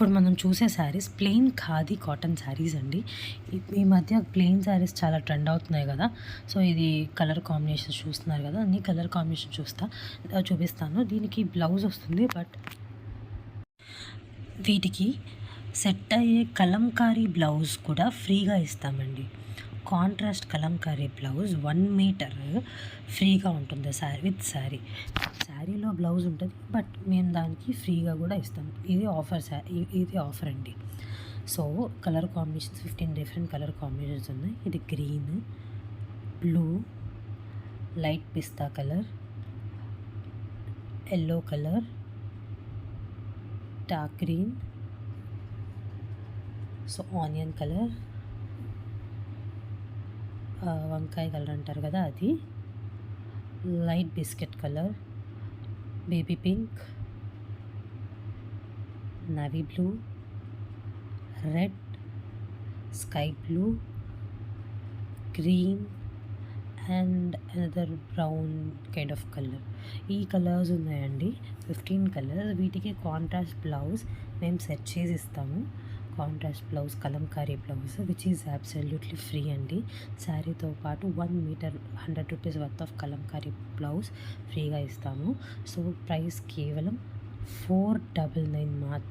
ఇప్పుడు మనం చూసే శారీస్ ప్లెయిన్ ఖాదీ కాటన్ శారీస్ అండి. ఈ మధ్య ప్లెయిన్ శారీస్ చాలా ట్రెండ్ అవుతున్నాయి కదా. సో ఇది కలర్ కాంబినేషన్ చూస్తున్నారు కదా, అన్ని కలర్ కాంబినేషన్ చూపిస్తాను. దీనికి బ్లౌజ్ వస్తుంది, బట్ వీటికి సెట్ అయ్యే కలంకారీ బ్లౌజ్ కూడా ఫ్రీగా ఇస్తామండి. కాంట్రాస్ట్ కలంకారీ బ్లౌజ్ 1 మీటర్ ఫ్రీగా ఉంటుంది విత్ శారీలో బ్లౌజ్ ఉంటుంది, బట్ మేము దానికి ఫ్రీగా కూడా ఇస్తాం. ఇది ఆఫర్ అండి. So colour combinations 15 different colour combinations ఉన్నాయి. ఇది green, blue, light pista colour, yellow colour, dark green, so onion colour, వంకాయ కలర్ అంటారు కదా అది, light biscuit colour, baby pink, navy blue, red, sky blue, green and another brown kind of colour. ఈ colours ఉన్నాయండి, 15 colours. వీటికి contrast blouse మేము set చేసి ఇస్తాము. Contrast blouse, kalamkari blouse, which is absolutely free అండి. శారీతో పాటు 1 metre 100 rupees worth of kalamkari blouse ఫ్రీగా ఇస్తాము. సో ప్రైస్ కేవలం 499 మాత్రం.